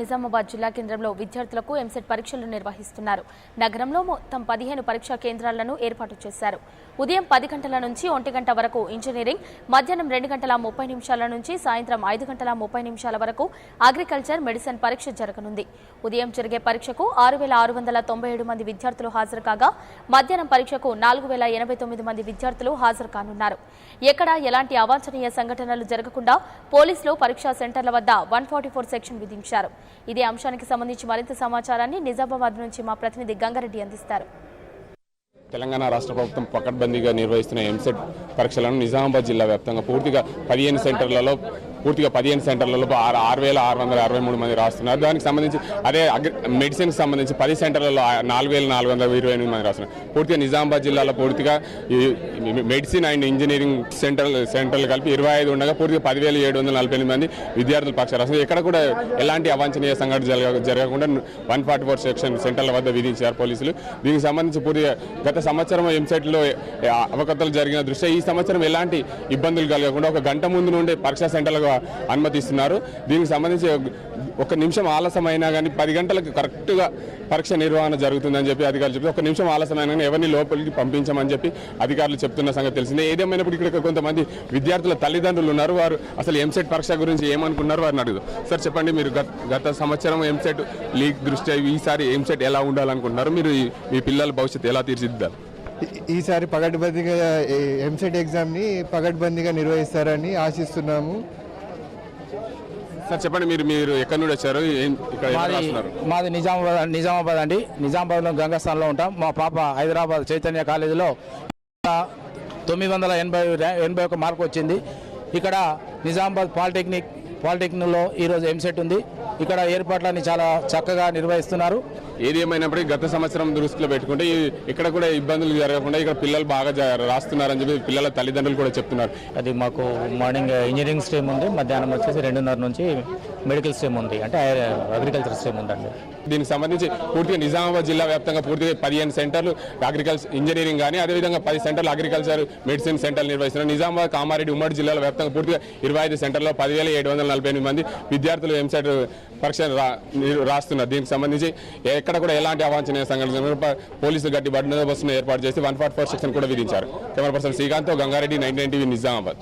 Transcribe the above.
నిజామాబాద్ జిల్లా కేంద్రంలో విద్యార్థులకు ఎంసెట్ పరీక్షలు నిర్వహిస్తున్నారు. నగరంలో మొత్తం 15 పరీక్షా కేంద్రాలను ఏర్పాటు చేశారు. ఉదయం 10 గంటల నుంచి 1 గంట వరకు ఇంజనీరింగ్, మధ్యాహ్నం 2 గంటల 30 నిమిషాల నుంచి సాయంత్రం 5 గంటల 30 నిమిషాల వరకు అగ్రికల్చర్, మెడిసిన్ పరీక్ష జరగనుంది. ఉదయం జరిగే పరీక్షకు 6697 మంది విద్యార్థులు హాజరు కాగా మధ్యాహ్నం పరీక్షకు 4089 మంది విద్యార్థులు హాజరు కానున్నారు. ఎక్కడా ఎలాంటి అవాంఛనీయ సంఘటనలు జరగకుండా పోలీసులు పరీక్షా సెంటర్ల వద్ద 144 సెక్షన్ విధించారు. ఇదే అంశానికి సంబంధించి మరింత సమాచారాన్ని నిజామాబాద్ నుంచి మా ప్రతినిధి గంగారెడ్డి అందిస్తారు. తెలంగాణ రాష్ట్ర ప్రభుత్వం పకడ్బందీగా నిర్వహిస్తున్న ఎంసెట్ పరీక్షలను నిజామాబాద్ జిల్లా వ్యాప్తంగా పూర్తిగా 15 సెంటర్లలో 6663 మంది రాస్తున్నారు. దానికి సంబంధించి అదే మెడిసిన్కి సంబంధించి 10 సెంటర్లలో 4428 మంది రాస్తున్నారు. పూర్తిగా నిజామాబాద్ జిల్లాలో పూర్తిగా మెడిసిన్ అండ్ ఇంజనీరింగ్ సెంటర్లు కలిపి 25 ఉండగా పూర్తిగా 10,748 మంది విద్యార్థులు పరీక్ష రాస్తున్నారు. ఎక్కడ కూడా ఎలాంటి అవాంఛనీయ సంఘటన జరగకుండా 144 సెక్షన్ సెంటర్ల వద్ద విధించారు పోలీసులు. దీనికి సంబంధించి పూర్తిగా గత సంవత్సరం ఎంసెట్లో అవకతవకలు జరిగిన దృష్ట్యా ఈ సంవత్సరం ఎలాంటి ఇబ్బందులు కలగకుండా 1 గంట ముందు నుండి పరీక్షా సెంటర్లకు అనుమతిస్తున్నారు. దీనికి సంబంధించి 1 నిమిషం ఆలస్యమైనా కానీ 10 గంటలకు కరెక్ట్గా పరీక్ష నిర్వహణ జరుగుతుందని చెప్పి అధికారులు చెప్పి 1 నిమిషం ఆలస్యమైనా కానీ ఎవరిని లోపలికి పంపించమని చెప్పి అధికారులు చెప్తున్న సంగతి తెలిసిందే. ఏదేమైనప్పుడు ఇక్కడ కొంతమంది విద్యార్థుల తల్లిదండ్రులు ఉన్నారు. వారు అసలు ఎంసెట్ పరీక్ష గురించి ఏమనుకున్నారు వారిని అడుగుదాం. సార్ చెప్పండి, మీరు గత సంవత్సరం ఎంసెట్ లీక్ దృష్ట్యా ఈసారి ఎంసెట్ ఎలా ఉండాలనుకుంటున్నారు? మీరు మీ పిల్లల భవిష్యత్తు ఎలా తీర్చిదిద్దారు? ఈసారి పకడ్బందీగా ఎంసెట్ ఎగ్జామ్ని పకడ్బందీగా నిర్వహిస్తారని ఆశిస్తున్నాము. సార్ చెప్పండి, మీరు ఎక్కడి నుండి వచ్చారు? మాది నిజామాబాద్ అండి. నిజామాబాద్లో గంగాస్థాన్లో ఉంటాం. మా పాప హైదరాబాద్ చైతన్య కాలేజీలో 981 మార్కు వచ్చింది. ఇక్కడ నిజామాబాద్ పాలిటెక్నిక్లో ఈరోజు ఎంసెట్ ఉంది. ఇక్కడ ఏర్పాట్లన్నీ చాలా చక్కగా నిర్వహిస్తున్నారు. ఏది ఏమైనప్పటికీ గత సంవత్సరం దృష్టిలో పెట్టుకుంటే ఇక్కడ కూడా ఇబ్బందులు జరగకుండా ఇక్కడ పిల్లలు బాగా రాస్తున్నారని చెప్పి పిల్లల తల్లిదండ్రులు కూడా చెప్తున్నారు. అది మాకు మార్నింగ్ ఇంజనీరింగ్ స్ట్రీమ్ ఉంది, మధ్యాహ్నం వచ్చేసి 2:30 నుంచి మెడికల్ స్ట్రీమ్ ఉంది, అంటే అగ్రికల్చర్ స్ట్రీమ్ ఉందండి. దీనికి సంబంధించి పూర్తిగా నిజామాబాద్ జిల్లా వ్యాప్తంగా పూర్తిగా 15 సెంటర్లు అగ్రికల్చర్ ఇంజనీరింగ్ కానీ అదేవిధంగా 10 సెంటర్లు అగ్రికల్చర్ మెడిసిన్ సెంటర్లు నిర్వహిస్తున్నారు. నిజామాబాద్, కామారెడ్డి ఉమ్మడి జిల్లాల వ్యాప్తంగా పూర్తిగా 25 సెంటర్లో 10,748 మంది విద్యార్థులు ఎంసెట్ పరీక్ష రాస్తున్నారు. దీనికి సంబంధించి ఎక్కడ కూడా ఎలాంటి అవాంఛనీయ సంఘటనలు పోలీసులు గట్టి బందోబస్తును ఏర్పాటు చేసి 144 సెక్షన్ కూడా విధించారు. Camera person Srikanth, Gangareddy, 99 TV, Nizamabad.